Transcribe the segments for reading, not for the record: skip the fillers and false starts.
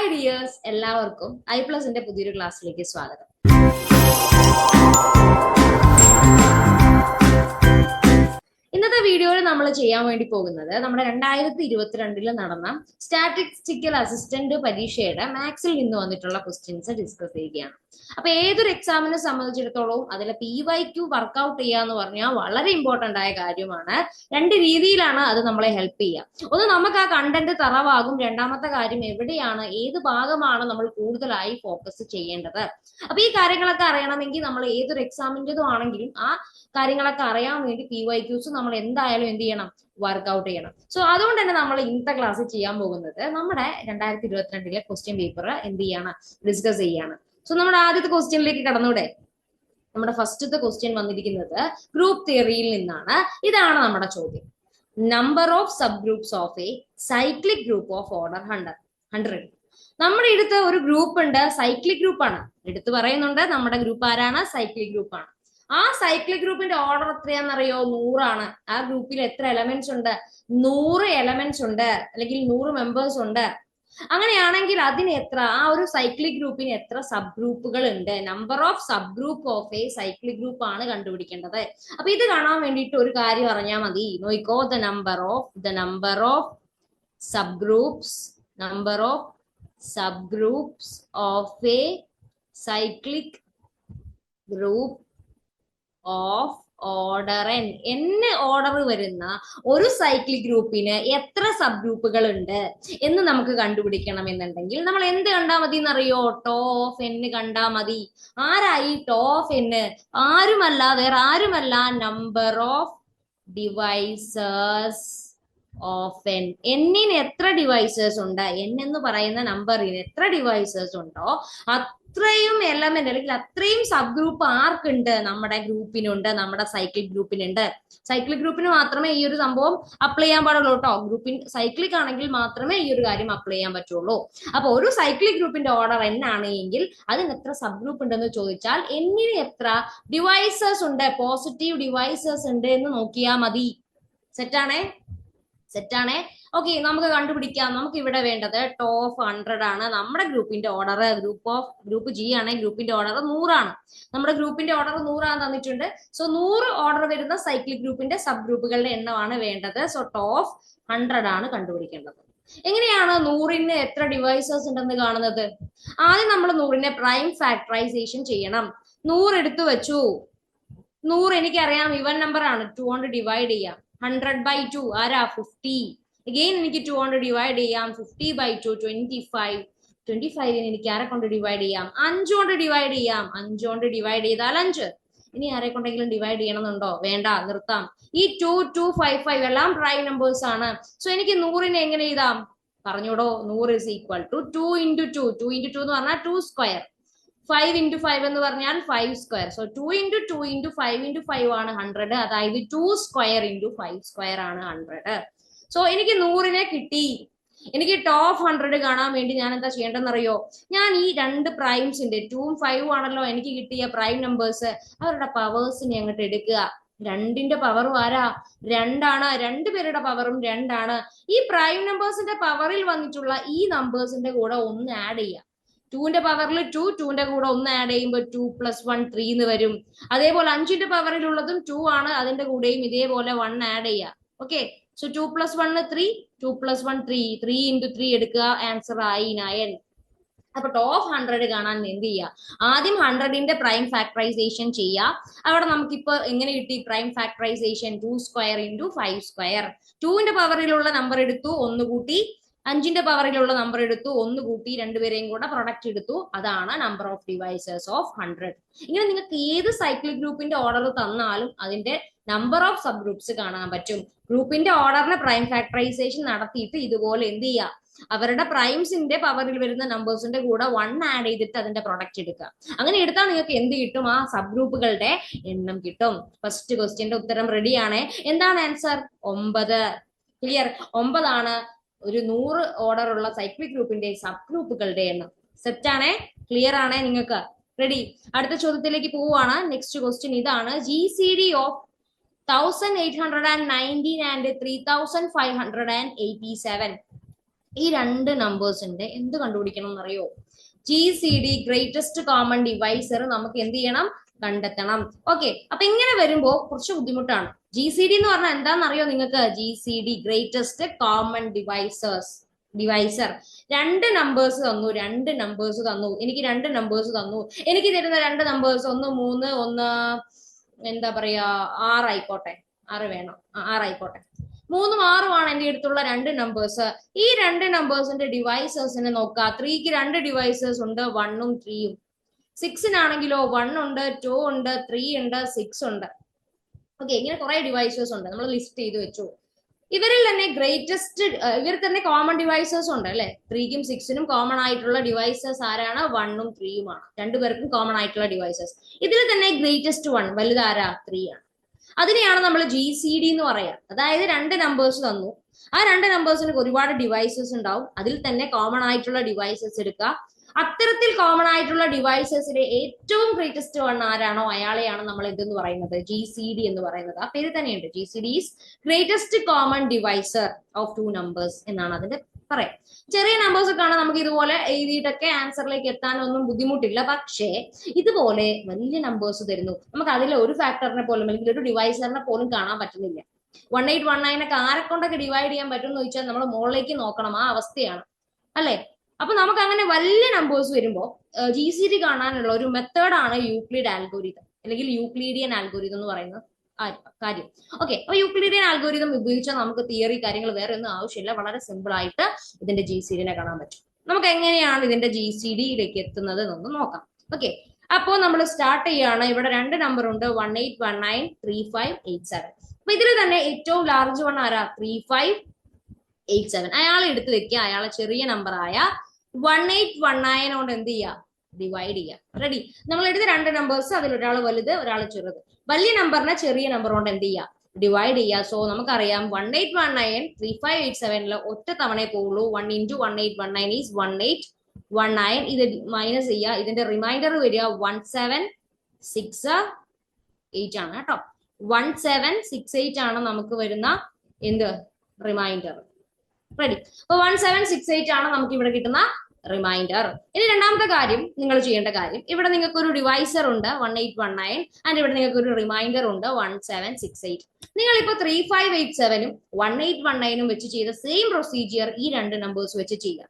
Hi dears, എല്ലാവർക്കും ഐപ്ലസിന്റെ പുതിയൊരു ക്ലാസ്സിലേക്ക് സ്വാഗതം. ഇന്നത്തെ വീഡിയോയിൽ നമ്മൾ ചെയ്യാൻ വേണ്ടി പോകുന്നത് നമ്മുടെ 2022 നടന്ന സ്റ്റാറ്റിസ്റ്റിക്കൽ അസിസ്റ്റന്റ് പരീക്ഷയുടെ മാത്സിൽ നിന്ന് വന്നിട്ടുള്ള ക്വസ്റ്റ്യൻസ് ഡിസ്കസ് ചെയ്യുകയാണ്. അപ്പൊ ഏതൊരു എക്സാമിനെ സംബന്ധിച്ചിടത്തോളം അതിലെ PYQ വർക്ക്ഔട്ട് ചെയ്യാന്ന് പറഞ്ഞാൽ വളരെ ഇമ്പോർട്ടന്റ് ആയ കാര്യമാണ്. രണ്ട് രീതിയിലാണ് അത് നമ്മളെ ഹെൽപ്പ് ചെയ്യുക. ഒന്ന്, നമുക്ക് ആ കണ്ടന്റ് തറവാകും. രണ്ടാമത്തെ കാര്യം, എവിടെയാണ് ഏത് ഭാഗമാണ് നമ്മൾ കൂടുതലായി ഫോക്കസ് ചെയ്യേണ്ടത്. അപ്പൊ ഈ കാര്യങ്ങളൊക്കെ അറിയണമെങ്കിൽ നമ്മൾ ഏതൊരു എക്സാമിൻ്റെതും ആണെങ്കിലും ആ കാര്യങ്ങളൊക്കെ അറിയാൻ വേണ്ടി PYQs നമ്മൾ എന്തായാലും എന്ത് ചെയ്യണം, വർക്ക്ഔട്ട് ചെയ്യണം. സോ അതുകൊണ്ട് തന്നെ നമ്മൾ ഇന്നത്തെ ക്ലാസ്സിൽ ചെയ്യാൻ പോകുന്നത് നമ്മുടെ 2022 ക്വസ്റ്റ്യൻ പേപ്പർ എന്ത് ചെയ്യാണ്, ഡിസ്കസ് ചെയ്യാണ്. സോ നമ്മുടെ ആദ്യത്തെ ക്വസ്റ്റ്യനിലേക്ക് കടന്നൂടെ. നമ്മുടെ ഫസ്റ്റത്തെ ക്വസ്റ്റ്യൻ വന്നിരിക്കുന്നത് ഗ്രൂപ്പ് തിയറിയിൽ നിന്നാണ്. ഇതാണ് നമ്മുടെ ചോദ്യം. Number of sub groups of A cyclic group of order 100. നമ്മുടെ അടുത്ത് ഒരു ഗ്രൂപ്പ് ഉണ്ട്, സൈക്ലിക് ഗ്രൂപ്പ് ആണ്. എടുത്ത് പറയുന്നുണ്ട് നമ്മുടെ ഗ്രൂപ്പ് ആരാണ്, സൈക്ലിക് ഗ്രൂപ്പ് ആണ്. ആ സൈക്ലിക് ഗ്രൂപ്പിന്റെ ഓർഡർ എത്രയാണെന്നറിയോ, 100 ആണ്. ആ ഗ്രൂപ്പിൽ എത്ര എലമെന്റ്സ് ഉണ്ട്, 100 എലമെന്റ്സ് ഉണ്ട്, അല്ലെങ്കിൽ 100 മെമ്പേഴ്സ് ഉണ്ട്. അങ്ങനെയാണെങ്കിൽ അതിന് എത്ര, ആ ഒരു സൈക്ലിക് ഗ്രൂപ്പിന് എത്ര സബ് ഗ്രൂപ്പുകൾ ഉണ്ട്, number of sub group of A cyclic group ആണ് കണ്ടുപിടിക്കേണ്ടത്. അപ്പൊ ഇത് കാണാൻ വേണ്ടിയിട്ട് ഒരു കാര്യം അറിഞ്ഞാൽ മതി. നോക്കോ, the number of sub groups of A cyclic group of order n order വരുന്ന ഒരു സൈക്ലിക് ഗ്രൂപ്പിന് എത്ര സബ് ഗ്രൂപ്പുകൾ ഉണ്ട് എന്ന് നമുക്ക് കണ്ടുപിടിക്കണം എന്നുണ്ടെങ്കിൽ നമ്മൾ എന്ത് കണ്ടാ മതി എന്നറിയോ, ടോ ഓഫ് n കണ്ടാ മതി. ആരായി ടോ ഓഫ് n? വേറെ ആരുമല്ല, number of divisors of n. എന്നിന് എത്ര ഡിവൈസേഴ്സ് ഉണ്ട്, n എന്ന് പറയുന്ന നമ്പറിന് എത്ര ഡിവൈസേഴ്സ് ഉണ്ടോ അത്രയും എലമെന്റ് അല്ലെങ്കിൽ അത്രയും സബ് ഗ്രൂപ്പ് ആർക്കുണ്ട്, നമ്മുടെ ഗ്രൂപ്പിനുണ്ട്, നമ്മുടെ സൈക്ലിക് ഗ്രൂപ്പിനുണ്ട്. സൈക്ലിക് ഗ്രൂപ്പിന് മാത്രമേ ഈ ഒരു സംഭവം അപ്ലൈ ചെയ്യാൻ പാടുള്ളൂ കേട്ടോ. സൈക്ലിക് ആണെങ്കിൽ മാത്രമേ ഈ ഒരു കാര്യം അപ്ലൈ ചെയ്യാൻ പറ്റുള്ളൂ. അപ്പൊ ഒരു സൈക്ലിക് ഗ്രൂപ്പിന്റെ ഓർഡർ n ആണ് എങ്കിൽ അതിന് എത്ര സബ് ഗ്രൂപ്പ് ഉണ്ടെന്ന് ചോദിച്ചാൽ എന്നിന് എത്ര ഡിവൈസേഴ്സ് ഉണ്ട്, പോസിറ്റീവ് ഡിവൈസേഴ്സ് ഉണ്ട് എന്ന് നോക്കിയാൽ മതി. സെറ്റാണേ. ഓക്കെ, നമുക്ക് കണ്ടുപിടിക്കാം. നമുക്ക് ഇവിടെ വേണ്ടത് ടോ ഓഫ് 100 ആണ്. നമ്മുടെ ഗ്രൂപ്പിന്റെ ഓർഡർ, ഗ്രൂപ്പ് G ആണ്, ഗ്രൂപ്പിന്റെ ഓർഡർ 100 ആണ്. നമ്മുടെ ഗ്രൂപ്പിന്റെ ഓർഡർ 100 ആണ് തന്നിട്ടുണ്ട്. സോ 100 ഓർഡർ വരുന്ന സൈക്ലിക് ഗ്രൂപ്പിന്റെ സബ് ഗ്രൂപ്പുകളുടെ എണ്ണമാണ് വേണ്ടത്. സോ ടോ ഓഫ് 100 ആണ് കണ്ടുപിടിക്കേണ്ടത്. എങ്ങനെയാണ് 100ന് എത്ര ഡിവൈസേഴ്സ് ഉണ്ടെന്ന് കാണുന്നത്? ആദ്യം നമ്മൾ 100നെ പ്രൈം ഫാക്ടറൈസേഷൻ ചെയ്യണം. 100 എടുത്തു വെച്ചു. 100 എനിക്കറിയാം ഇവൻ നമ്പർ ആണ്, 2 കൊണ്ട് ഡിവൈഡ് ചെയ്യാം. 100/2 ആരാ, 50. അഗെയിൻ എനിക്ക് 2 കൊണ്ട് ഡിവൈഡ് ചെയ്യാം. 50/2 25. 25 എനിക്ക് ആരെ കൊണ്ട് ഡിവൈഡ് ചെയ്യാം, 5 കൊണ്ട് ഡിവൈഡ് ചെയ്യാം. 5 കൊണ്ട് ഡിവൈഡ് ചെയ്താൽ 5. ഇനി ആരെ കൊണ്ടെങ്കിലും ഡിവൈഡ് ചെയ്യണമെന്നുണ്ടോ? വേണ്ട, നിർത്താം. ഈ 2 2 5 5 എല്ലാം പ്രൈം നമ്പേഴ്സ് ആണ്. സോ എനിക്ക് 100നെ എങ്ങനെ എഴുതാം പറഞ്ഞോടോ? 100 is equal to 2 into 2. 2 into 2 എന്ന് പറഞ്ഞാൽ 2 സ്ക്വയർ. 5 into 5 എന്ന് പറഞ്ഞാൽ 5 square. So 2 into 2 into 5 into 5 ആണ് 100. അതായത് 2 സ്ക്വയർ into 5 സ്ക്വയർ ആണ് 100. സോ എനിക്ക് 100നെ കിട്ടി. എനിക്ക് ടോ ഓഫ് 100 കാണാൻ വേണ്ടി ഞാൻ എന്താ ചെയ്യേണ്ടതെന്നറിയോ? ഞാൻ ഈ രണ്ട് പ്രൈംസിന്റെ 2ഉം 5ഉം ആണല്ലോ എനിക്ക് കിട്ടിയ പ്രൈം നമ്പേഴ്സ്, അവരുടെ പവേഴ്സിനെ അങ്ങോട്ട് എടുക്കുക. 2ന്റെ പവറും ആരാ, 2 ആണ്. 2 പേരുടെ പവറും 2 ആണ്. ഈ പ്രൈം നമ്പേഴ്സിന്റെ പവറിൽ വന്നിട്ടുള്ള ഈ നമ്പേഴ്സിന്റെ കൂടെ ഒന്ന് ആഡ് ചെയ്യാം. 2ന്റെ പവറിൽ 2, 2ന്റെ കൂടെ ഒന്ന് ആഡ് ചെയ്യുമ്പോൾ 2 + 1 3 എന്ന് വരും. അതേപോലെ 5ന്റെ പവറിലുള്ളതും 2 ആണ്, അതിന്റെ കൂടെയും ഇതേപോലെ 1 ആഡ് ചെയ്യാം. ഓക്കെ, സോ 2 + 1 3, 2 + 1 3, 3 into 3 എടുക്കുക. ആൻസർ ആയി 9. അപ്പൊ ടോ ഓഫ് 100 കാണാൻ എന്ത് ചെയ്യുക, ആദ്യം 100ന്റെ പ്രൈം ഫാക്ടറൈസേഷൻ ചെയ്യുക. അവിടെ നമുക്കിപ്പോ എങ്ങനെ കിട്ടി prime factorisation? 2 square into 5 square. 2ന്റെ പവറിലുള്ള നമ്പർ എടുത്തു, ഒന്ന് കൂട്ടി. 5ന്റെ പവറിലുള്ള നമ്പർ എടുത്തു, ഒന്ന് കൂട്ടി. രണ്ടുപേരെയും കൂടെ പ്രൊഡക്റ്റ് എടുത്തു. അതാണ് നമ്പർ ഓഫ് ഡിവൈസേഴ്സ് ഓഫ് 100. ഇങ്ങനെ നിങ്ങൾക്ക് ഏത് സൈക്ലിക് ഗ്രൂപ്പിന്റെ ഓർഡർ തന്നാലും അതിന്റെ നമ്പർ ഓഫ് സബ് ഗ്രൂപ്പ്സ് കാണാൻ പറ്റും. ഗ്രൂപ്പിന്റെ ഓർഡറിന് പ്രൈം ഫാക്ടറൈസേഷൻ നടത്തിയിട്ട് ഇതുപോലെ എന്ത് ചെയ്യുക, അവരുടെ പ്രൈംസിന്റെ പവറിൽ വരുന്ന നമ്പേഴ്സിന്റെ കൂടെ 1 ആഡ് ചെയ്തിട്ട് അതിന്റെ പ്രൊഡക്റ്റ് എടുക്കുക. അങ്ങനെ എടുത്താൽ നിങ്ങൾക്ക് എന്ത് കിട്ടും, ആ സബ് ഗ്രൂപ്പുകളുടെ എണ്ണം കിട്ടും. ഫസ്റ്റ് ക്വസ്റ്റ്യന്റെ ഉത്തരം റെഡിയാണ്. എന്താണ് ആൻസർ? 9. ക്ലിയർ? 9 ആണ് ഒരു 100 ഓർഡർ ഉള്ള സൈക്ലിക് ഗ്രൂപ്പിന്റെ സബ് ഗ്രൂപ്പുകളുടെ എണ്ണം. സെറ്റ് ആണേ? ക്ലിയർ ആണേ നിങ്ങൾക്ക്? റെഡി? അടുത്ത ചോദ്യത്തിലേക്ക് പോവുകയാണ്. നെക്സ്റ്റ് ക്വസ്റ്റ്യൻ ഇതാണ്. GCD of 1819 and 3587. ഈ രണ്ട് നമ്പേഴ്സിന്റെ എന്ത് കണ്ടുപിടിക്കണം എന്നറിയോ? GCD ഗ്രേറ്റസ്റ്റ് കോമൺ ഡിവൈസർ നമുക്ക് എന്ത് ചെയ്യണം? കണ്ടെത്തണം. ഓക്കെ, അപ്പൊ ഇങ്ങനെ വരുമ്പോ കുറച്ച് ബുദ്ധിമുട്ടാണ്. GCD എന്ന് പറഞ്ഞാൽ എന്താണെന്നറിയോ നിങ്ങൾക്ക്? GCD greatest common divisor. രണ്ട് നമ്പേഴ്സ് തന്നു, എനിക്ക് രണ്ട് നമ്പേഴ്സ് തന്നു. എനിക്ക് തരുന്ന രണ്ട് നമ്പേഴ്സ്, ഒന്ന് 3, ഒന്ന് എന്താ പറയാ 6 ആയിക്കോട്ടെ. 6 വേണം, 6 ആയിക്കോട്ടെ. 3ഉം 6ഉമാണ് എന്റെ അടുത്തുള്ള രണ്ട് നമ്പേഴ്സ്. ഈ രണ്ട് നമ്പേഴ്സിന്റെ ഡിവൈസേഴ്സിനെ നോക്കാം. 3ക്ക് രണ്ട് ഡിവൈസേഴ്സ് ഉണ്ട്, 1ഉം 3ഉം. 6നാണെങ്കിലോ 1 ഉണ്ട്, 2 ഉണ്ട്, 3 ഉണ്ട്, 6 ഉണ്ട്. ഓക്കെ, ഇങ്ങനെ കുറെ ഡിവൈസേഴ്സ് ഉണ്ട്, നമ്മൾ ലിസ്റ്റ് ചെയ്ത് വെച്ചു. ഇവരിൽ തന്നെ ഇവർ തന്നെ കോമൺ ഡിവൈസേഴ്സ് ഉണ്ട് അല്ലെ? 3ക്കും 6നും കോമൺ ആയിട്ടുള്ള ഡിവൈസേഴ്സ് ആരാണ്? 1ഉം 3ഉമാണ്. രണ്ടുപേർക്കും കോമൺ ആയിട്ടുള്ള ഡിവൈസേഴ്സ്. ഇതിൽ തന്നെ ഗ്രേറ്റസ്റ്റ് വൺ വലുതാരാ? 3 ആണ്. അതിനെയാണ് നമ്മൾ GCD എന്ന് പറയാ. അതായത് രണ്ട് നമ്പേഴ്സ് തന്നു, ആ രണ്ട് നമ്പേഴ്സിന് ഒരുപാട് ഡിവൈസസ് ഉണ്ടാവും. അതിൽ തന്നെ കോമൺ ആയിട്ടുള്ള ഡിവൈസസ് എടുക്കുക. അത്തരത്തിൽ കോമൺ ആയിട്ടുള്ള ഡിവൈസസിലെ ഏറ്റവും ഗ്രേറ്റസ്റ്റ് വൺ ആരാണോ അയാളെയാണ് നമ്മൾ എന്തെന്ന് പറയുന്നത്? GCD എന്ന് പറയുന്നത്. ആ പേര് തന്നെയുണ്ട്, GCD is greatest common divisor of two numbers എന്നാണ് അതിന്റെ പറയാം. ചെറിയ നമ്പേഴ്സ് ഒക്കെ ആണെങ്കിൽ നമുക്ക് ഇതുപോലെ എഴുതിയിട്ടൊക്കെ ആൻസറിലേക്ക് എത്താനൊന്നും ബുദ്ധിമുട്ടില്ല. പക്ഷേ ഇതുപോലെ വലിയ നമ്പേഴ്സ് തരുന്നു, നമുക്ക് അതിലെ ഒരു ഫാക്ടറിനെ പോലും അല്ലെങ്കിൽ ഒരു ഡിവൈസറിനെ പോലും കാണാൻ പറ്റുന്നില്ല. 1819 ഒക്കെ ആരെ കൊണ്ടൊക്കെ ഡിവൈഡ് ചെയ്യാൻ പറ്റും എന്ന് ചോദിച്ചാൽ നമ്മൾ മുകളിലേക്ക് നോക്കണം, ആ അവസ്ഥയാണ് അല്ലെ? അപ്പൊ നമുക്ക് അങ്ങനെ വലിയ നമ്പേഴ്സ് വരുമ്പോ GCD കാണാനുള്ള ഒരു മെത്തേഡാണ് യൂക്ലിഡ് ആൽഗോരിതം അല്ലെങ്കിൽ യൂക്ലീഡിയൻ ആൽഗോരിതം എന്ന് പറയുന്ന കാര്യം. ഓക്കെ, അപ്പൊ യൂക്ലിഡിയൻ ആൽഗോരിതം ഉപയോഗിച്ചാൽ നമുക്ക് തിയറി കാര്യങ്ങൾ വേറെ ഒന്നും ആവശ്യമില്ല, വളരെ സിമ്പിൾ ആയിട്ട് ഇതിന്റെ GCDനെ കാണാൻ പറ്റും. നമുക്ക് എങ്ങനെയാണ് ഇതിന്റെ GCDയിലേക്ക് എത്തുന്നത് എന്നൊന്ന് നോക്കാം. ഓക്കെ, അപ്പോ നമ്മൾ സ്റ്റാർട്ട് ചെയ്യാണ്. ഇവിടെ രണ്ട് നമ്പർ ഉണ്ട്, 1819 3587. അപ്പൊ ഇതിൽ തന്നെ ഏറ്റവും ലാർജ് വൺ ആരാ? 3587. അയാളെ എടുത്ത് വെക്കുക. അയാളെ ചെറിയ നമ്പർ ആയ 1819 കൊണ്ട് എന്ത് ചെയ്യുക? ഡിവൈഡ് ചെയ്യുക. റെഡി? നമ്മൾ എടുത്ത രണ്ട് നമ്പേഴ്സ്, അതിൽ ഒരാൾ വലുത്, ഒരാൾ ചെറുത്. വലിയ നമ്പറിനെ ചെറിയ നമ്പർ കൊണ്ട് എന്ത് ചെയ്യുക? ഡിവൈഡ് ചെയ്യുക. സോ നമുക്കറിയാം 1819 3587 ഒറ്റ തവണയെ പോകുള്ളൂ. 1 × 1819 ഈസ് 1819. ഇത് മൈനസ് ചെയ്യുക. ഇതിന്റെ റിമൈൻഡർ വരിക 1768 ആണ് കേട്ടോ. 1768 ആണ് നമുക്ക് വരുന്ന എന്ത് റിമൈൻഡർ. റെഡി? അപ്പൊ 1768 ആണ് നമുക്ക് ഇവിടെ കിട്ടുന്ന റിമൈൻഡർ. ഇനി രണ്ടാമത്തെ കാര്യം നിങ്ങൾ ചെയ്യേണ്ട കാര്യം, ഇവിടെ നിങ്ങൾക്ക് ഒരു ഡിവൈസർ ഉണ്ട് 1819 ആൻഡ് ഇവിടെ നിങ്ങൾക്ക് ഒരു റിമൈൻഡർ ഉണ്ട് 1768. നിങ്ങൾ ഇപ്പൊ 3587ഉം 1819ഉം വെച്ച് ചെയ്ത സെയിം പ്രൊസീജിയർ ഈ രണ്ട് നമ്പേഴ്സ് വെച്ച് ചെയ്യുക.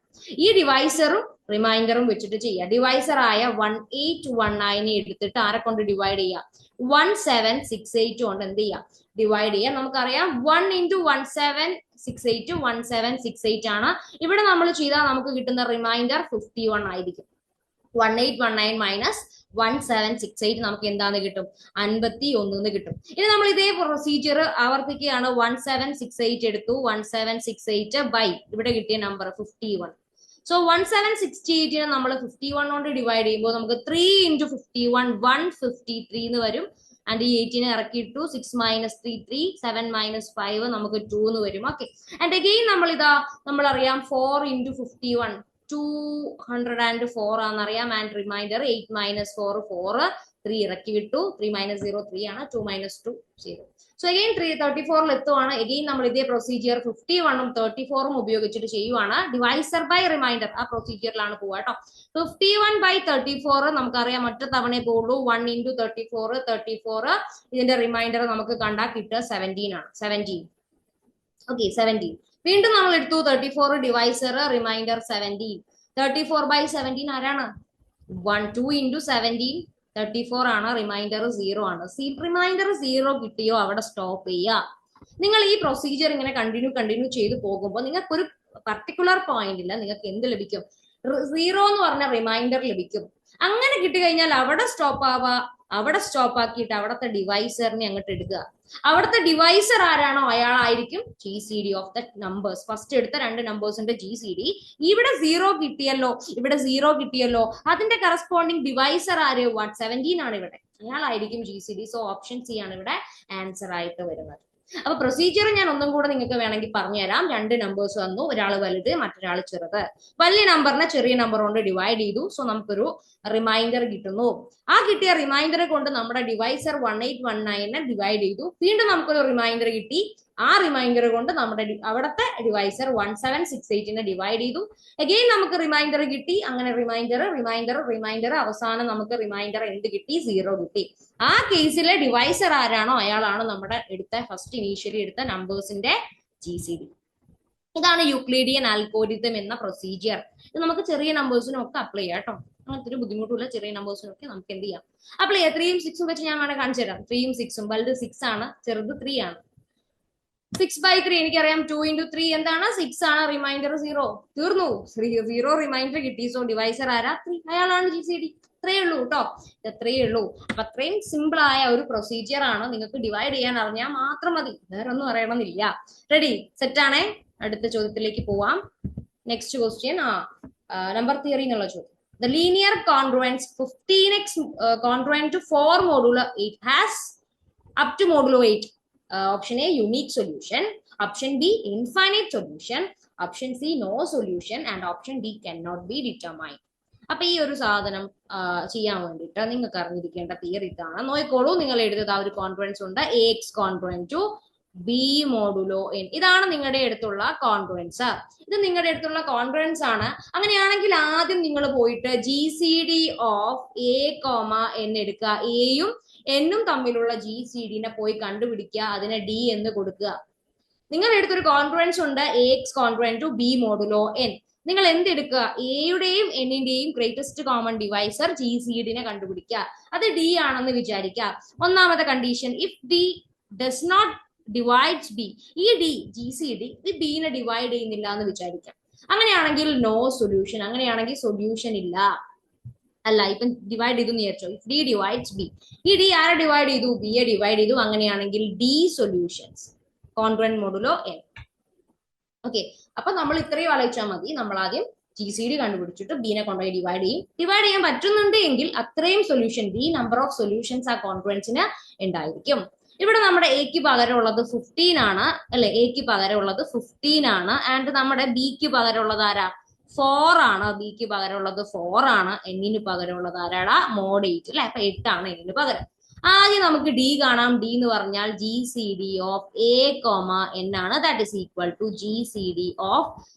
ഈ ഡിവൈസറും റിമൈൻഡറും വെച്ചിട്ട് ചെയ്യുക. ഡിവൈസർ ആയ 1819 എടുത്തിട്ട് ആരെ കൊണ്ട് ഡിവൈഡ് ചെയ്യുക? 1768 കൊണ്ട് എന്ത് ചെയ്യുക? ഡിവൈഡ് ചെയ്യുക. നമുക്കറിയാം 1 × 1768 1768 ആണ്. ഇവിടെ നമ്മൾ ചെയ്താൽ നമുക്ക് കിട്ടുന്ന റിമൈൻഡർ 51 ആയിരിക്കും. 1819 മൈനസ് 1768 നമുക്ക് എന്താന്ന് കിട്ടും? 51 കിട്ടും. ഇനി നമ്മൾ ഇതേ പ്രൊസീജിയർ ആവർത്തിക്കുകയാണ്. 1768 എടുത്തു, 1768 ബൈ ഇവിടെ കിട്ടിയ നമ്പർ 51. സോ 1768 നമ്മൾ 51 കൊണ്ട് ഡിവൈഡ് ചെയ്യുമ്പോൾ നമുക്ക് 3 × 51 153 എന്ന് വരും. ആൻഡ് ഈ 18 ഇറക്കിയിട്ടു. 6 - 3 3, 7 - 5 നമുക്ക് 2 എന്ന് വരും. ഓക്കെ, ആൻഡ് അഗെയിൻ നമ്മൾ അറിയാം 4 × 51 204 ആണെന്നറിയാം. ആൻഡ് റിമൈൻഡർ 8 - 4 4, 3 ഇറക്കി വിട്ടു. 3 - 0 3 ആണ്. 2 - 2 0. So again 34 എത്തുവാണ്. അഗെയിൻ നമ്മൾ ഇതേ പ്രൊസീജിയർ 51ഉം 34ഉം ഉപയോഗിച്ചിട്ട് ചെയ്യുവാണ്. ഡിവൈസർ ബൈ റിമൈൻഡർ ആ പ്രൊസീജിയറിലാണ് പോവുക കേട്ടോ. 51/34 നമുക്കറിയാം ഒറ്റ തവണയെ പോകുള്ളൂ. 1 × 34 34. ഇതിന്റെ റിമൈൻഡർ നമുക്ക് കണ്ടാൽ കിട്ടുക 17 ആണ്. 17. ഓക്കെ, 17. വീണ്ടും നമ്മൾ എടുത്തു 34 ഡിവൈസർ, റിമൈൻഡർ 17. 34/17 ആരാണ്? 2 × 17 34 ആണ്. റിമൈൻഡർ 0 ആണ്. റിമൈൻഡർ 0 കിട്ടിയോ അവിടെ സ്റ്റോപ്പ് ചെയ്യുക. നിങ്ങൾ ഈ പ്രൊസീജിയർ ഇങ്ങനെ കണ്ടിന്യൂ ചെയ്ത് പോകുമ്പോൾ നിങ്ങൾക്ക് ഒരു പർട്ടിക്കുലർ പോയിന്റിൽ നിങ്ങൾക്ക് എന്ത് ലഭിക്കും? 0 എന്ന് പറഞ്ഞ റിമൈൻഡർ ലഭിക്കും. അങ്ങനെ കിട്ടിക്കഴിഞ്ഞാൽ അവിടെ സ്റ്റോപ്പ് ആവുക. അവിടെ സ്റ്റോപ്പ് ആക്കിയിട്ട് അവിടുത്തെ ഡിവൈസറിനെ അങ്ങോട്ട് എടുക്കുക. അവിടുത്തെ ഡിവൈസർ ആരാണോ അയാളായിരിക്കും GCD of the numbers. First എടുത്ത രണ്ട് നമ്പേഴ്സിന്റെ GCD. ഇവിടെ 0 കിട്ടിയല്ലോ, ഇവിടെ 0 കിട്ടിയല്ലോ. അതിന്റെ കറസ്പോണ്ടിങ് ഡിവൈസർ ആര്? 17 ആണ് ഇവിടെ. അയാളായിരിക്കും GCD. സോ ഓപ്ഷൻ സി ആണ് ഇവിടെ ആൻസർ ആയിട്ട് വരുന്നത്. അപ്പൊ പ്രൊസീജിയർ ഞാൻ ഒന്നും കൂടെ നിങ്ങൾക്ക് വേണമെങ്കിൽ പറഞ്ഞുതരാം. രണ്ട് നമ്പേഴ്സ് വന്നു, ഒരാൾ വലുത്, മറ്റൊരാൾ ചെറുത്. വലിയ നമ്പറിനെ ചെറിയ നമ്പർ കൊണ്ട് ഡിവൈഡ് ചെയ്തു. സോ നമുക്കൊരു റിമൈൻഡർ കിട്ടുന്നു. ആ കിട്ടിയ റിമൈൻഡർ കൊണ്ട് നമ്മുടെ ഡിവൈസർ 1819 ഡിവൈഡ് ചെയ്തു. വീണ്ടും നമുക്കൊരു റിമൈൻഡർ കിട്ടി ആ റിമൈൻഡർ കൊണ്ട് നമ്മുടെ അവിടുത്തെ ഡിവൈസർ 1768 ഡിവൈഡ് ചെയ്തു. അഗെയിൻ നമുക്ക് റിമൈൻഡർ കിട്ടി. അങ്ങനെ റിമൈൻഡർ അവസാനം നമുക്ക് റിമൈൻഡർ എന്ത് കിട്ടി? 0 കിട്ടി. ആ കേസിലെ ഡിവൈസർ ആരാണോ അയാളാണ് നമ്മുടെ ഫസ്റ്റ് ഇനീഷ്യലി എടുത്ത നമ്പേഴ്സിന്റെ GCD. ഇതാണ് യൂക്ലിഡിയൻ ആൽഗോരിതം എന്ന പ്രൊസീജിയർ. ഇത് നമുക്ക് ചെറിയ നമ്പേഴ്സിനും ഒക്കെ അപ്ലൈ ചെയ്യാം കേട്ടോ. അങ്ങനത്തെ ഒരു ബുദ്ധിമുട്ടുള്ള ചെറിയ നമ്പേഴ്സിനും ഒക്കെ നമുക്ക് എന്ത് ചെയ്യാം? അപ്ലൈ ചെയ്യാം. 3 ഉം 6 ഉം വെച്ച് ഞാൻ വേണേൽ കാണിച്ചു തരാം. 3 ഉം 6 ഉം. വലുത് 6 ആണ്, ചെറുത് 3 ആണ്. 6/3 എനിക്കറിയാം. 2 into 3 എന്താണ്? 6 ആണ്. റിമൈൻഡർ 0. തീർന്നു. 0 റിമൈൻഡർ കിട്ടി. സോ ഡിവൈസർ ആരാ? 3. അയാളാണ് GCD. ഇത്രയേ ഉള്ളൂ കേട്ടോ. ഇത്രയേ ഉള്ളൂ. അപ്പൊ അത്രയും സിമ്പിൾ ആയ ഒരു പ്രൊസീജിയർ ആണ്. നിങ്ങൾക്ക് ഡിവൈഡ് ചെയ്യാൻ അറിഞ്ഞാൽ മാത്രം മതി. വേറെ ഒന്നും അറിയണമെന്നില്ല. റെഡി? സെറ്റ് ആണേ? അടുത്ത ചോദ്യത്തിലേക്ക് പോവാം. നെക്സ്റ്റ് ക്വസ്റ്റ്യൻ നമ്പർ തിയറി എന്നുള്ള ചോദ്യം. The linear congruence 15x congruent to 4 modulo 8 has up to modulo 8. Option A, unique solution. Option B, infinite solution. Option C, no solution. And option D, cannot be determined. അപ്പൊ ഈ ഒരു സാധനം ചെയ്യാൻ വേണ്ടിയിട്ട് നിങ്ങൾക്ക് അറിഞ്ഞിരിക്കേണ്ട തിയറി ഇതാണ്. നോക്കിക്കോളൂ. നിങ്ങൾ എഴുതുക ഒരു കോൺഫ്ലുവൻസ് ഉണ്ട്. AX confluent to B modulo N. ഇതാണ് നിങ്ങളുടെ അടുത്തുള്ള കോൺഫ്ലുവൻസ്. ഇത് നിങ്ങളുടെ അടുത്തുള്ള കോൺഫ്ലുവൻസ് ആണ്. അങ്ങനെയാണെങ്കിൽ ആദ്യം നിങ്ങൾ പോയിട്ട് GCD ഓഫ് A, N എടുക്കുക. എയും എന്നും തമ്മിലുള്ള GCD പോയി കണ്ടുപിടിക്കുക. അതിനെ D എന്ന് കൊടുക്കുക. നിങ്ങളുടെ അടുത്തൊരു കോൺഫ്ലുവൻസ് ഉണ്ട്. AX confluent to B modulo N. നിങ്ങൾ എന്തെടുക്കുക? എയുടെയും എന്നിന്റെയും ഗ്രേറ്റസ്റ്റ് കോമൺ ഡിവൈസർ GCD കണ്ടുപിടിക്കുക. അത് D ആണെന്ന് വിചാരിക്കുക. ഒന്നാമത്തെ condition, if D does not divides B. ഈ D GCD ഈ B നെ ഡിവൈഡ് ചെയ്യുന്നില്ല എന്ന് വിചാരിക്കാം. അങ്ങനെയാണെങ്കിൽ നോ സൊല്യൂഷൻ. അങ്ങനെയാണെങ്കിൽ സൊല്യൂഷൻ ഇല്ല. അല്ല, ഇപ്പം ഡിവൈഡ് ചെയ്തു വിചാരിച്ചോ. If D divides B. ഈ D ആരെ ഡിവൈഡ് ചെയ്തു? B യെ ഡിവൈഡ് ചെയ്തു. അങ്ങനെയാണെങ്കിൽ D solutions congruent modulo N. Okay, അപ്പൊ നമ്മൾ ഇത്രയും ആലോചിച്ചാൽ മതി. നമ്മൾ ആദ്യം GCD കണ്ടുപിടിച്ചിട്ട് B നെ കൊണ്ടുപോയി ഡിവൈഡ് ചെയ്യും. ഡിവൈഡ് ചെയ്യാൻ പറ്റുന്നുണ്ട് എങ്കിൽ അത്രയും solution, D number of solutions ആ കോൺഫ്ലുവൻസിന് ഉണ്ടായിരിക്കും. ഇവിടെ നമ്മുടെ എക്ക് പകരമുള്ളത് 15 ആണ് അല്ലെ? എക്ക് പകരമുള്ളത് 15 ആണ്. ആൻഡ് നമ്മുടെ ബിക്ക് പകരമുള്ളത് ആരാ? 4 ആണ്. ബിക്ക് പകരമുള്ളത് 4 ആണ്. എന്നിന് പകരമുള്ളത് ആരാടാ? മോഡ് 8 അല്ലെ? അപ്പൊ 8 ആണ് എന്നിന് പകരം. ആദ്യം നമുക്ക് D കാണാം. D എന്ന് പറഞ്ഞാൽ GCD ഓഫ് A, N ആണ്. That is equal to GCD of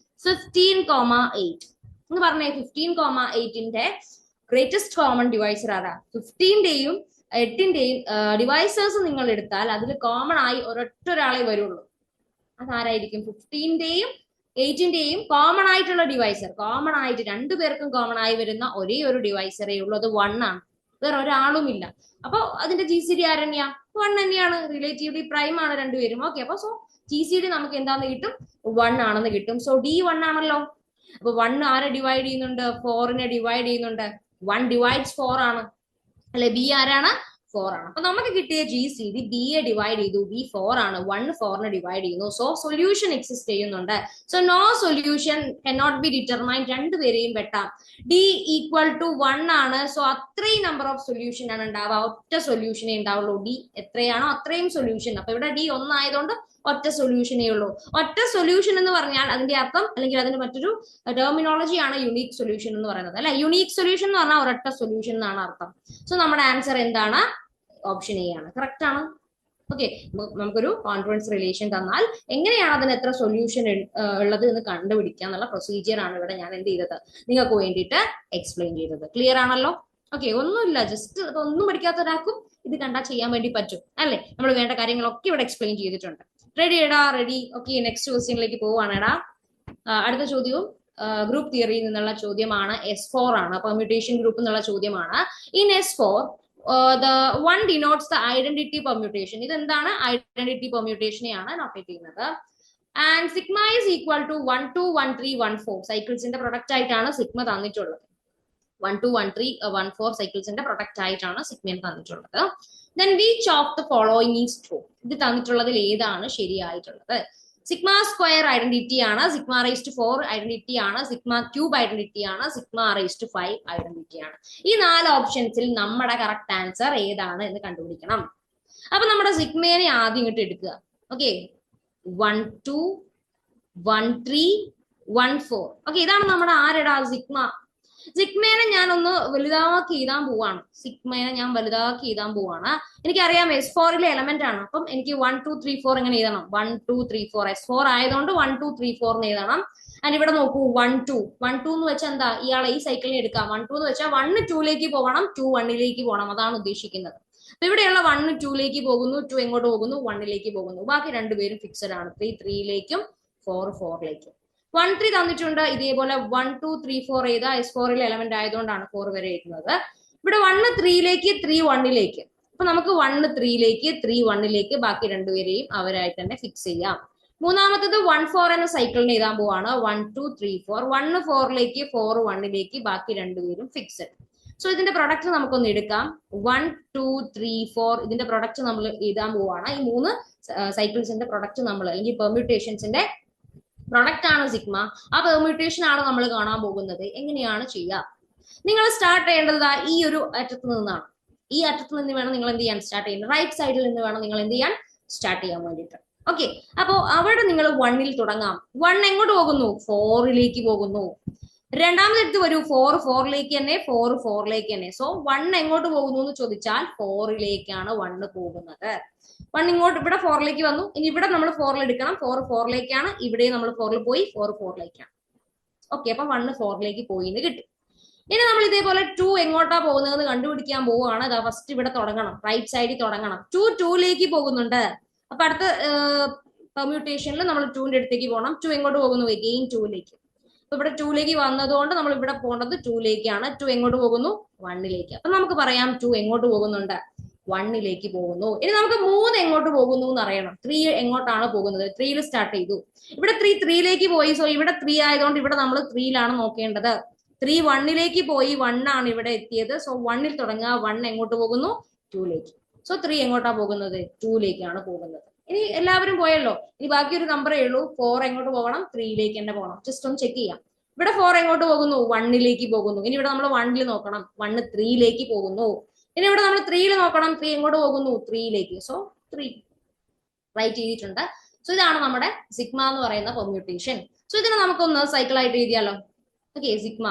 15,8 എന്ന് പറഞ്ഞേ. 15,8ന്റെ ഗ്രേറ്റസ്റ്റ് കോമൺ ഡിവൈസർ ആരാ? 15ന്റെയും 8ന്റെയും ഡിവൈസേഴ്സ് നിങ്ങൾ എടുത്താൽ അതിൽ കോമൺ ആയി ഒരൊറ്റ ഒരാളെ വരുള്ളൂ. അതാരായിരിക്കും? 15ന്റെയും 8ന്റെയും കോമൺ ആയിട്ടുള്ള ഡിവൈസർ. കോമൺ ആയിട്ട് രണ്ടുപേർക്കും കോമൺ ആയി വരുന്ന ഒരേ ഒരു ഡിവൈസറേ ഉള്ളൂ. അത് 1 ആണ്. വേറെ ഒരാളുമില്ല. അപ്പൊ അതിന്റെ GCD ആരെന്നെയാ? 1 തന്നെയാണ്. റിലേറ്റീവ്ലി പ്രൈം ആണ് രണ്ടുപേരും. ഓക്കെ, അപ്പൊ സോ GCD നമുക്ക് എന്താന്ന് കിട്ടും? 1 ആണെന്ന് കിട്ടും. സോ D 1 ആണല്ലോ. അപ്പൊ 1 ആരെ ഡിവൈഡ് ചെയ്യുന്നുണ്ട്? 4നെ ഡിവൈഡ് ചെയ്യുന്നുണ്ട്. 1 ഡിവൈഡ്സ് 4 ആണ് അല്ലെ? B ആരാണ്? 4 ആണ്. അപ്പൊ നമുക്ക് കിട്ടിയ GCD B യെ ഡിവൈഡ് ചെയ്തു. B 4 ആണ്. 1 4നെ ഡിവൈഡ് ചെയ്യുന്നു. സോ സൊല്യൂഷൻ എക്സിസ്റ്റ് ചെയ്യുന്നുണ്ട്. So no solution cannot be determined. രണ്ടുപേരെയും വെട്ടാം. D ഈക്വൽ ടു 1 ആണ്. സോ അത്രയും നമ്പർ ഓഫ് സൊല്യൂഷൻ ആണ് ഉണ്ടാവുക. ഒറ്റ സൊല്യൂഷനേ ഉണ്ടാവുള്ളൂ. D എത്രയാണോ അത്രയും സൊല്യൂഷൻ. അപ്പൊ ഇവിടെ D 1 ആയതുകൊണ്ട് ഒറ്റ സൊല്യൂഷനേ ഉള്ളൂ. ഒറ്റ സൊല്യൂഷൻ എന്ന് പറഞ്ഞാൽ അതിന്റെ അർത്ഥം, അല്ലെങ്കിൽ അതിന്റെ മറ്റൊരു ടെർമിനോളജിയാണ് യുണീക് സൊല്യൂഷൻ എന്ന് പറയുന്നത് അല്ലെ? യുണീക് സൊല്യൂഷൻ എന്ന് പറഞ്ഞാൽ ഒരൊറ്റ സൊല്യൂഷൻ എന്നാണ് അർത്ഥം. സോ നമ്മുടെ ആൻസർ എന്താണ്? ഓപ്ഷൻ എ ആണ്. കറക്റ്റ് ആണ്. ഓക്കെ, നമുക്കൊരു കോൺഫ്ലുവൻസ് റിലേഷൻ തന്നാൽ എങ്ങനെയാണ് അതിന് എത്ര സൊല്യൂഷൻ ഉള്ളത് എന്ന് കണ്ടുപിടിക്കുക എന്നുള്ള പ്രൊസീജിയർ ആണ് ഇവിടെ ഞാൻ എന്ത് ചെയ്തത്? നിങ്ങൾക്ക് വേണ്ടിയിട്ട് എക്സ്പ്ലെയിൻ ചെയ്തത്. ക്ലിയർ ആണല്ലോ? ഓക്കെ, ഒന്നുമില്ല. ജസ്റ്റ് ഒന്നും പഠിക്കാത്ത ഒരാൾക്കും ഇത് കണ്ടാൽ ചെയ്യാൻ വേണ്ടി പറ്റും അല്ലെ? നമ്മൾ വേണ്ട കാര്യങ്ങളൊക്കെ ഇവിടെ എക്സ്പ്ലെയിൻ ചെയ്തിട്ടുണ്ട്. റെഡി എടാ? റെഡി. ഓക്കെ, നെക്സ്റ്റ് ക്വസ്റ്റ്യനിലേക്ക് പോവാണ് എടാ. അടുത്ത ചോദ്യവും ഗ്രൂപ്പ് തിയറിയിൽ നിന്നുള്ള ചോദ്യമാണ്. S4 ആണ്. പെർമ്യൂട്ടേഷൻ ഗ്രൂപ്പ് എന്നുള്ള ചോദ്യമാണ്. In S4 the one denotes the identity permutation. ഇതെന്താണ്? ഐഡന്റിറ്റി പെർമ്യൂട്ടേഷനെയാണ് നോട്ടേറ്റ് ചെയ്യുന്നത്. And sigma is equal to 1 2 1 3 1 4 സൈക്കിൾസിന്റെ പ്രൊഡക്റ്റ് ആയിട്ടാണ് സിഗ്മ തന്നിട്ടുള്ളത്. 1 2 1 3 1 4 സൈക്കിൾസിന്റെ പ്രൊഡക്റ്റ് ആയിട്ടാണ് സിഗ്മ തന്നിട്ടുള്ളത്. Then which of the following is true? ഇത് തന്നിട്ടുള്ളതിൽ ഏതാണ് ശരിയായിട്ടുള്ളത്? സിഗ്മ സ്ക്വയർ ഐഡന്റിറ്റി ആണ്. സിഗ്മ റൈസ് ടു 4 ഐഡന്റിറ്റി ആണ്. സിഗ്മ ക്യൂബ് ഐഡന്റിറ്റി ആണ്. സിഗ്മ റൈസ് ടു 5 ഐഡന്റിറ്റി ആണ്. ഈ 4 ഓപ്ഷൻസിൽ നമ്മുടെ കറക്റ്റ് ആൻസർ ഏതാണ് എന്ന് കണ്ടുപിടിക്കണം. അപ്പൊ നമ്മുടെ സിഗ്മേനെ ആദ്യം ഇങ്ങോട്ട് എടുക്കുക. ഓക്കെ, 1 2 1 3 1 4. ഓക്കെ, ഇതാണ് നമ്മുടെ ആരെടാ? സിഗ്മ. സിഗ്മേനെ ഞാൻ ഒന്ന് വലുതാക്കി എഴുതാൻ പോവാണ്. സിഗ്മേനെ ഞാൻ വലുതാക്കി എഴുതാൻ പോവാണ്. എനിക്കറിയാം S4 എലമെന്റ് ആണ്. അപ്പം എനിക്ക് 1 2 3 4 എങ്ങനെ എഴുതണം? 1 2 3 4 S4 ആയതുകൊണ്ട് 1 2 3 4 എന്ന് എഴുതണം. ആൻഡ് ഇവിടെ നോക്കൂ 1 2 എന്ന് വെച്ചാൽ എന്താ? ഇയാളെ ഈ സൈക്കിളിൽ എടുക്കാം. 1 2 എന്ന് വെച്ചാൽ 1 2 പോകണം, 2 1 പോകണം. അതാണ് ഉദ്ദേശിക്കുന്നത്. അപ്പൊ ഇവിടെയുള്ള 1 2 പോകുന്നു, 2 എങ്ങോട്ട് പോകുന്നു? 1 പോകുന്നു. ബാക്കി രണ്ടുപേരും ഫിക്സഡ് ആണ്. 3 3 4 4 1 3 തന്നിട്ടുണ്ട്. ഇതേപോലെ 1 2 3 4 ചെയ്ത S4 എലമെന്റ് ആയതുകൊണ്ടാണ് 4 വരെ എഴുതുന്നത്. ഇവിടെ 1 3 3 1 അപ്പൊ നമുക്ക് 1 3 3 1 ബാക്കി രണ്ടുപേരെയും അവരായിട്ട് തന്നെ ഫിക്സ് ചെയ്യാം. മൂന്നാമത്തത് 1 4 എന്ന സൈക്കിളിന് എഴുതാൻ പോവാണ്. 1 2 3 4 1 4 4 1 ബാക്കി രണ്ടുപേരും ഫിക്സഡ്. സോ ഇതിന്റെ പ്രൊഡക്റ്റ് നമുക്കൊന്ന് എടുക്കാം. 1 2 3 4 ഇതിന്റെ പ്രൊഡക്റ്റ് നമ്മൾ എഴുതാൻ പോവാണ്. ഈ 3 സൈക്കിൾസിന്റെ പ്രൊഡക്റ്റ് നമ്മൾ അല്ലെങ്കിൽ പെർമ്യൂട്ടേഷൻസിന്റെ പ്രൊഡക്റ്റ് ആണ് സിഗ്മ. ആ പെർമ്യൂട്ടേഷൻ ആണ് നമ്മൾ കാണാൻ പോകുന്നത്. എങ്ങനെയാണ് ചെയ്യുക? നിങ്ങൾ സ്റ്റാർട്ട് ചെയ്യേണ്ടത് ഈ ഒരു അറ്റത്ത് നിന്നാണ്. ഈ അറ്റത്ത് നിന്ന് വേണം നിങ്ങൾ എന്ത് ചെയ്യാൻ സ്റ്റാർട്ട് ചെയ്യുന്നത്. റൈറ്റ് സൈഡിൽ നിന്ന് വേണം നിങ്ങൾ എന്ത് ചെയ്യാൻ സ്റ്റാർട്ട് ചെയ്യാൻ വേണ്ടിയിട്ട്. ഓക്കെ, അപ്പോ അവിടെ നിങ്ങൾ 1 തുടങ്ങാം. 1 എങ്ങോട്ട് പോകുന്നു? 4 പോകുന്നു. രണ്ടാമതെടുത്ത് വരൂ 4 4 തന്നെ, 4 4 തന്നെ. സോ 1 എങ്ങോട്ട് പോകുന്നു എന്ന് ചോദിച്ചാൽ 4 1 പോകുന്നത്. 1 ഇങ്ങോട്ട് ഇവിടെ 4 വന്നു. ഇനി ഇവിടെ നമ്മൾ 4 എടുക്കണം. 4 4 ഇവിടെ നമ്മൾ 4 പോയി, 4 4 ഓക്കെ, അപ്പൊ 1 4 പോയി എന്ന് കിട്ടി. ഇനി നമ്മൾ ഇതേപോലെ 2 എങ്ങോട്ടാ പോകുന്നതെന്ന് കണ്ടുപിടിക്കാൻ പോവുകയാണ്. അതാ ഫസ്റ്റ് ഇവിടെ തുടങ്ങണം, റൈറ്റ് സൈഡിൽ തുടങ്ങണം. 2 2 പോകുന്നുണ്ട്. അപ്പൊ അടുത്ത പെർമ്യൂട്ടേഷനിൽ നമ്മൾ 2ന്റെ അടുത്തേക്ക് പോകണം. 2 എങ്ങോട്ട് പോകുന്നു? എഗെയിൻ 2 അപ്പൊ ഇവിടെ 2 വന്നതുകൊണ്ട് നമ്മൾ ഇവിടെ പോകേണ്ടത് 2 2 എങ്ങോട്ട് പോകുന്നു? 1 അപ്പൊ നമുക്ക് പറയാം 2 എങ്ങോട്ട് പോകുന്നുണ്ട്? 1 പോകുന്നു. ഇനി നമുക്ക് 3 എങ്ങോട്ട് പോകുന്നു എന്ന് അറിയണം. 3 എങ്ങോട്ടാണ് പോകുന്നത്? 3 സ്റ്റാർട്ട് ചെയ്തു. ഇവിടെ 3 3 പോയി. സോ ഇവിടെ 3 ആയതുകൊണ്ട് ഇവിടെ നമ്മൾ 3 നോക്കേണ്ടത്. 3 1 പോയി, 1 ആണ് ഇവിടെ എത്തിയത്. സോ 1 തുടങ്ങുക. 1 എങ്ങോട്ട് പോകുന്നു? 2 സോ 3 എങ്ങോട്ടാ പോകുന്നത്? 2 പോകുന്നത്. ഇനി എല്ലാവരും പോയല്ലോ. ഇനി ബാക്കി ഒരു നമ്പറേ ഉള്ളൂ. 4 എങ്ങോട്ട് പോകണം? 3 തന്നെ പോകണം. ജസ്റ്റ് ഒന്ന് ചെക്ക് ചെയ്യാം. ഇവിടെ 4 എങ്ങോട്ട് പോകുന്നു? 1 പോകുന്നു. ഇനി ഇവിടെ നമ്മൾ 1 നോക്കണം. 1 3 പോകുന്നു. ഇനി ഇവിടെ നമ്മൾ 3 നോക്കണം. 3 എങ്ങോട്ട് പോകുന്നു? 3 സോ 3 റൈറ്റ് ചെയ്തിട്ടുണ്ട്. സോ ഇതാണ് നമ്മുടെ സിഗ്മ എന്ന് പറയുന്ന പെർമ്യൂട്ടേഷൻ. സോ ഇതിനെ നമുക്കൊന്ന് സൈക്കിൾ ആയിട്ട് എഴുതിയാലോ? ഓക്കെ, സിഗ്മ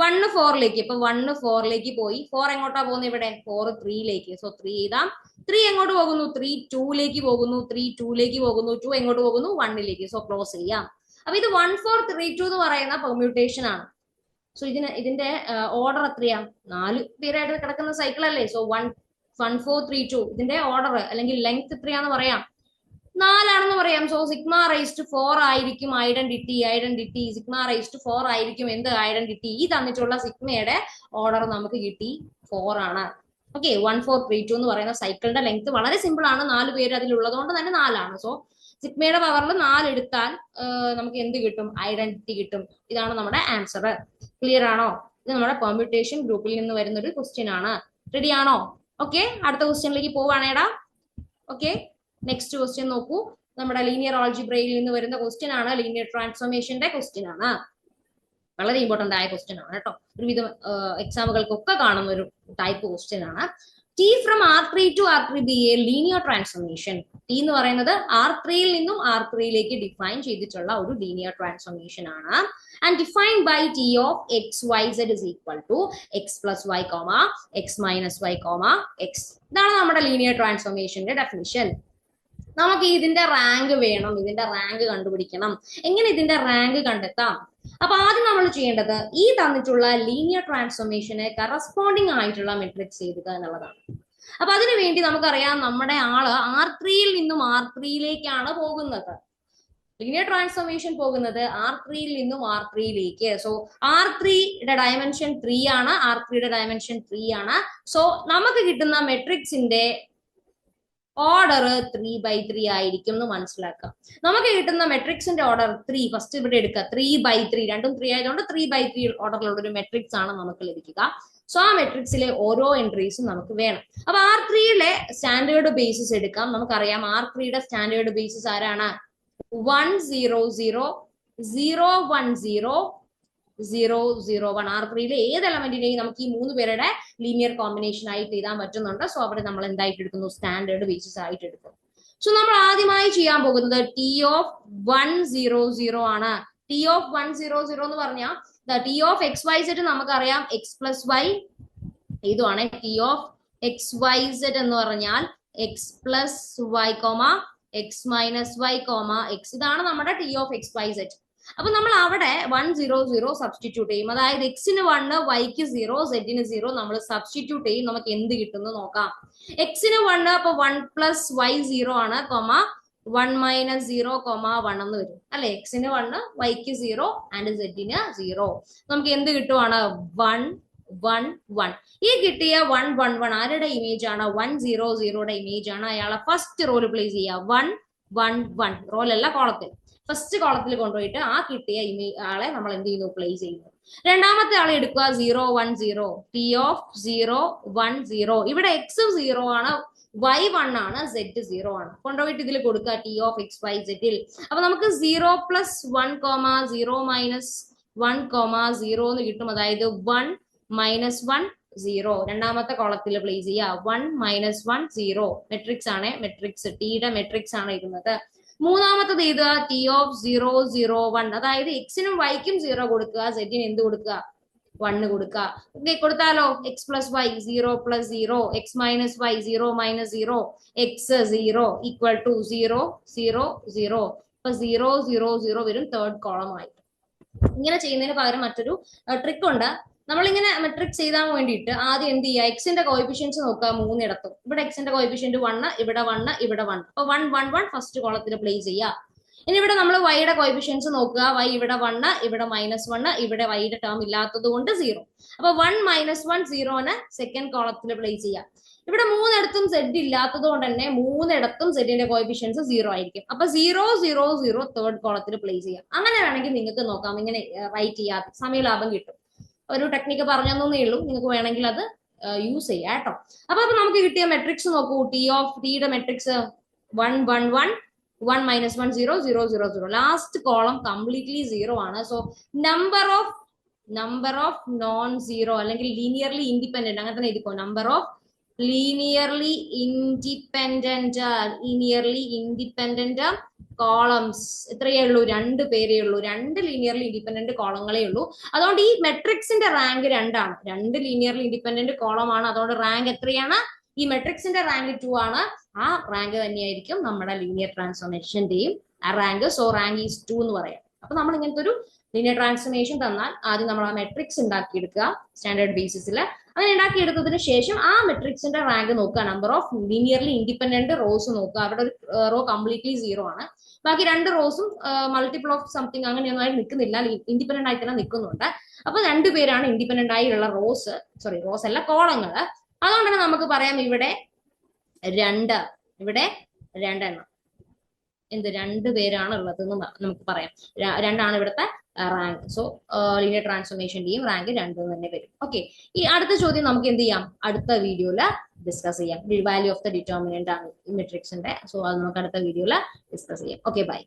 1 4 അപ്പൊ 1 4 പോയി. 4 എങ്ങോട്ടാ പോകുന്നത്? ഇവിടെ 4 3 സോ 3 എഴുതാം. 3 എങ്ങോട്ട് പോകുന്നു? 3 2 പോകുന്നു. 3 2 പോകുന്നു. 2 എങ്ങോട്ട് പോകുന്നു? 1 സോ ക്ലോസ് ചെയ്യാം. അപ്പൊ ഇത് 1 4 3 2 എന്ന് പറയുന്ന പെർമ്യൂട്ടേഷൻ ആണ്. സോ ഇതിന്റെ ഓർഡർ എത്രയാ? 4 പേരായിട്ട് കിടക്കുന്ന സൈക്കിൾ അല്ലേ? സോ 1 1 4 3 2 ഇതിന്റെ ഓർഡർ അല്ലെങ്കിൽ ലെങ്ത് എത്രയാന്ന് പറയാം? 4 പറയാം. സോ സിഗ്മ റൈസ്ഡ് 4 ആയിരിക്കും ഐഡന്റിറ്റി. സിഗ്മ റൈസ്ഡ് 4 ആയിരിക്കും എന്ത് ഐഡന്റിറ്റി? ഈ തന്നിട്ടുള്ള സിഗ്മയുടെ ഓർഡർ നമുക്ക് കിട്ടി 4 ആണ്. ഓക്കെ, 1 4 3 2 എന്ന് പറയുന്ന സൈക്കിളിന്റെ ലെങ്ത് വളരെ സിമ്പിൾ ആണ്. 4 പേര് അതിലുള്ളതുകൊണ്ട് തന്നെ 4 സോ സിഗ്മയുടെ പവറിൽ 4 എടുത്താൽ നമുക്ക് എന്ത് കിട്ടും? ഐഡന്റിറ്റി കിട്ടും. ഇതാണ് നമ്മുടെ ആൻസർ. ക്ലിയർ ആണോ? ഇത് നമ്മുടെ പെർമ്യൂട്ടേഷൻ ഗ്രൂപ്പിൽ നിന്ന് വരുന്ന ഒരു ക്വസ്റ്റ്യൻ ആണ്. റെഡി ആണോ? ഓക്കെ, അടുത്ത ക്വസ്റ്റ്യനിലേക്ക് പോവാണേടാ. ഓക്കെ, നെക്സ്റ്റ് ക്വസ്റ്റ്യൻ നോക്കൂ. നമ്മുടെ ലീനിയർ ആൾജിബ്രയിൽ നിന്ന് വരുന്ന ക്വസ്റ്റ്യൻ ആണ്. ലീനിയർ ട്രാൻസ്ഫോർമേഷന്റെ ക്വസ്റ്റ്യൻ ആണ്. വളരെ ഇമ്പോർട്ടന്റ് ആയ ക്വസ്റ്റ്യൻ ആണ് കേട്ടോ. ഒരുവിധം എക്സാമുകൾക്കൊക്കെ കാണുന്ന ഒരു ടൈപ്പ് ക്വസ്റ്റ്യൻ ആണ്. T from R3 to R3 be a linear transformation. T എന്ന് പറയുന്നത് R3 നിന്നും R3 ഡിഫൈൻ ചെയ്തിട്ടുള്ള ഒരു ലീനിയർ ട്രാൻസ്ഫോർമേഷൻ ആണ്. And defined by T of x, y, z is equal to x plus y, x minus y, x. ഇതാണ് നമ്മുടെ linear ട്രാൻസ്ഫോർമേഷന്റെ definition. നമുക്ക് ഇതിന്റെ റാങ്ക് വേണം. ഇതിന്റെ റാങ്ക് കണ്ടുപിടിക്കണം. എങ്ങനെ ഇതിന്റെ റാങ്ക് കണ്ടെത്താം? അപ്പൊ ആദ്യം നമ്മൾ ചെയ്യേണ്ടത് ഈ തന്നിട്ടുള്ള ലീനിയർ ട്രാൻസ്ഫോർമേഷന് കറസ്പോണ്ടിങ് ആയിട്ടുള്ള മെട്രിക്സ് എഴുതുക എന്നുള്ളതാണ്. അപ്പൊ അതിനു വേണ്ടി നമുക്കറിയാം നമ്മുടെ ആള് R3 നിന്നും R3 പോകുന്നത്. ലീനിയർ ട്രാൻസ്ഫോർമേഷൻ പോകുന്നത് R3 നിന്നും R3. സോ R3യുടെ ഡയമെൻഷൻ 3 ആണ്. R3യുടെ ഡയമെൻഷൻ 3 ആണ്. സോ നമുക്ക് കിട്ടുന്ന മെട്രിക്സിന്റെ ഓർഡർ 3/3 ആയിരിക്കും എന്ന് മനസ്സിലാക്കാം. നമുക്ക് കിട്ടുന്ന മെട്രിക്സിന്റെ ഓർഡർ 3. ഫസ്റ്റ് ഇവിടെ എടുക്കുക. 3/3 രണ്ടും 3 ആയതുകൊണ്ട് 3/3 ഓർഡറിലുള്ള ഒരു മെട്രിക്സ് ആണ് നമുക്ക് ലഭിക്കുക. സോ ആ മെട്രിക്സിലെ ഓരോ എൻട്രീസും നമുക്ക് വേണം. അപ്പൊ R3യിലെ സ്റ്റാൻഡേർഡ് ബേസിസ് എടുക്കാം. നമുക്കറിയാം R3യുടെ സ്റ്റാൻഡേർഡ് ബേസിസ് ആരാണ്? 1 0 0 0 1 0 0 0 1. R3യിലെ ഏത് എലമെന്റിനെയും നമുക്ക് ഈ 3 പേരുടെ ലീനിയർ കോമ്പിനേഷൻ ആയിട്ട് എഴുതാൻ പറ്റുന്നുണ്ട്. സോ അവിടെ നമ്മൾ എന്തായിട്ട് എടുക്കുന്നു? സ്റ്റാൻഡേർഡ് ബേസിസ് ആയിട്ട് എടുക്കും. സോ നമ്മൾ ആദ്യമായി ചെയ്യാൻ പോകുന്നത് T of 1 0 0 ആണ്. T of 1 0 0 എന്ന് പറഞ്ഞാൽ T of X Y Z നമുക്കറിയാം എക്സ് പ്ലസ് വൈ, ഇതുമാണ് T of X Y Z എന്ന് പറഞ്ഞാൽ X plus Y comma X minus Y comma X, ഇതാണ് നമ്മുടെ T of X Y Z. അപ്പൊ നമ്മൾ അവിടെ 1 0 0 സബ്സ്റ്റിറ്റ്യൂട്ട് ചെയ്യും. അതായത് എക്സിന് 1 വൈക്ക് 0 സെഡിന് 0 നമ്മൾ സബ്സ്റ്റിറ്റ്യൂട്ട് ചെയ്യും. നമുക്ക് എന്ത് കിട്ടുന്നു നോക്കാം. എക്സിന് 1 അപ്പൊ 1 പ്ലസ് വൈ 0 ആണ്, കൊമ 1 മൈനസ് 0 കൊമ 1 എന്ന് വരും അല്ലെ. എക്സിന് 1 വൈക്ക് 0 ആൻഡ് സെഡിന് 0. നമുക്ക് എന്ത് കിട്ടുവാണ് 1 1 1. ഈ കിട്ടിയ 1 1 1 ആരുടെ ഇമേജ് ആണ് 1 0 0യുടെ ഇമേജ് ആണ്. അയാളെ ഫസ്റ്റ് റോയിൽ പ്ലേസ് ചെയ്യുക. 1 1 1 റോലല്ല കോളത്തിൽ, ഫസ്റ്റ് കോളത്തിൽ കൊണ്ടുപോയിട്ട് ആ കിട്ടിയ ആളെ നമ്മൾ എന്ത് ചെയ്യുന്നു പ്ലേസ് ചെയ്യുന്നു. രണ്ടാമത്തെ ആളെ എടുക്കുക 0 1 0 ടി ഓഫ് 0 1 0. ഇവിടെ എക്സ് 0 ആണ്, വൈ 1 ആണ്, സെഡ് 0 ആണ്. കൊണ്ടുപോയിട്ട് ഇതിൽ കൊടുക്കുക ടി ഓഫ് എക്സ് വൈ സെഡിൽ. അപ്പൊ നമുക്ക് 0 പ്ലസ് 1 കോമ 0 മൈനസ് 1 കോമ 0 എന്ന് കിട്ടും. അതായത് 1 മൈനസ് 1 0. രണ്ടാമത്തെ കോളത്തിൽ പ്ലേസ് ചെയ്യുക. 1 മൈനസ് 1 0 മെട്രിക്സ് ആണ്, മെട്രിക്സ് ടിയുടെ മെട്രിക്സ് ആണ് ഇരുന്നത്. മൂന്നാമത്തത് ഇത് ടി ഓഫ് 0 0 1. അതായത് എക്സിനും വൈക്കും 0 കൊടുക്കുക, സെഡിന് എന്ത് കൊടുക്കുക 1 കൊടുക്കുക. ഓക്കെ, കൊടുത്താലോ X plus Y 0 plus 0 X minus Y 0 minus 0 X 0 equal to 0 0 0. അപ്പൊ 0 0 0 വരും തേർഡ് കോളം ആയിട്ട്. ഇങ്ങനെ ചെയ്യുന്നതിന് പകരം മറ്റൊരു ട്രിക്ക് ഉണ്ട്. നമ്മളിങ്ങനെ മെട്രിക്സ് ചെയ്താൻ വേണ്ടിയിട്ട് ആദ്യം എന്ത് ചെയ്യുക, എക്സിന്റെ കോയിഫിഷ്യൻസ് നോക്കുക മൂന്നിടത്തും. ഇവിടെ എക്സിന്റെ കോയിഫിഷ്യന്റ് 1, ഇവിടെ 1, ഇവിടെ 1. അപ്പൊ 1 1 1 ഫസ്റ്റ് കോളത്തിൽ പ്ലേസ് ചെയ്യുക. ഇനി ഇവിടെ നമ്മൾ വൈയുടെ കോയിഫിഷ്യൻസ് നോക്കുക. വൈ ഇവിടെ 1, ഇവിടെ -1, ഇവിടെ വൈയുടെ ടേം ഇല്ലാത്തത് കൊണ്ട് 0. അപ്പൊ 1 - 1 0ന് സെക്കൻഡ് കോളത്തിൽ പ്ലേസ് ചെയ്യുക. ഇവിടെ മൂന്നിടത്തും സെഡ് ഇല്ലാത്തത് കൊണ്ട് തന്നെ മൂന്നിടത്തും സെഡിന്റെ കോയിഫിഷ്യൻസ് 0 ആയിരിക്കും. അപ്പൊ 0 0 0 തേർഡ് കോളത്തിൽ പ്ലേസ് ചെയ്യാം. അങ്ങനെ വേണമെങ്കിൽ നിങ്ങൾക്ക് നോക്കാം, ഇങ്ങനെ റൈറ്റ് ചെയ്യാതെ സമയലാഭം കിട്ടും. ഒരു ടെക്നിക്ക് പറഞ്ഞതേ ഉള്ളൂ, നിങ്ങൾക്ക് വേണമെങ്കിൽ അത് യൂസ് ചെയ്യാം കേട്ടോ. അപ്പൊ നമുക്ക് കിട്ടിയ മെട്രിക്സ് നോക്കൂ. ടി ഓഫ് ടിയുടെ matrix 1 1 1 1 minus 1 0 0 0 0. Last column completely 0 ആണ്. So number of non zero അല്ലെങ്കിൽ ലീനിയർലി ഇൻഡിപെൻഡന്റ്, അങ്ങനെ തന്നെ എഴുതിക്കോ. Number of linearly independent columns എത്രയേ ഉള്ളൂ, 2 പേരേ ഉള്ളൂ. 2 ലീനിയർലി ഇൻഡിപെൻഡന്റ് കോളങ്ങളേ ഉള്ളൂ. അതുകൊണ്ട് ഈ മെട്രിക്സിന്റെ റാങ്ക് 2 ആണ്. 2 ലീനിയർലി ഇൻഡിപെൻഡന്റ് കോളം ആണ്. അതുകൊണ്ട് റാങ്ക് എത്രയാണ്, ഈ മെട്രിക്സിന്റെ റാങ്ക് 2 ആണ്. ആ റാങ്ക് തന്നെയായിരിക്കും നമ്മുടെ ലീനിയർ ട്രാൻസ്ഫോർമേഷന്റെയും ആ റാങ്ക്. സോ റാങ്ക് ഈസ് 2 എന്ന് പറയാം. അപ്പൊ നമ്മൾ ഇങ്ങനത്തെ ഒരു ലീനിയർ ട്രാൻസ്ഫോർമേഷൻ തന്നാൽ ആദ്യം നമ്മൾ ആ മെട്രിക്സ് ഉണ്ടാക്കിയെടുക്കുക സ്റ്റാൻഡേർഡ് ബേസിസിൽ. അങ്ങനെ ഉണ്ടാക്കിയെടുത്തതിന് ശേഷം ആ മെട്രിക്സിന്റെ റാങ്ക് നോക്കുക. Number of linearly independent rose നോക്കുക. അവിടെ ഒരു റോ കംപ്ലീറ്റ്ലി 0 ആണ്. ബാക്കി 2 റോസും മൾട്ടിപ്പിൾ ഓഫ് സംതിങ് അങ്ങനെയൊന്നും ആയി നിൽക്കുന്നില്ല, ഇൻഡിപെൻഡന്റ് ആയിട്ട് തന്നെ നിൽക്കുന്നുണ്ട്. അപ്പൊ 2 പേരാണ് ഇൻഡിപെൻഡന്റ് ആയിട്ടുള്ള റോസ് അല്ല കോളങ്ങൾ. അതുകൊണ്ട് തന്നെ നമുക്ക് പറയാം ഇവിടെ 2 എണ്ണം എന്ത് 2 പേരാണ് ഉള്ളത് എന്ന് നമുക്ക് പറയാം. 2 ആണ് ഇവിടുത്തെ റാങ്ക്. സോ ലീനിയർ ട്രാൻസ്ഫോർമേഷന്റെയും റാങ്ക് 2 തന്നെ വരും. ഓക്കെ, ഈ അടുത്ത ചോദ്യം നമുക്ക് എന്ത് ചെയ്യാം, അടുത്ത വീഡിയോയില് ഡിസ്കസ് ചെയ്യാം. വാല്യൂ ഓഫ് ദ ഡിറ്റർമിനന്റ് ആണ് ഈ മെട്രിക്സിന്റെ. സോ അത് നമുക്ക് അടുത്ത വീഡിയോയില് ഡിസ്കസ് ചെയ്യാം. Okay, by.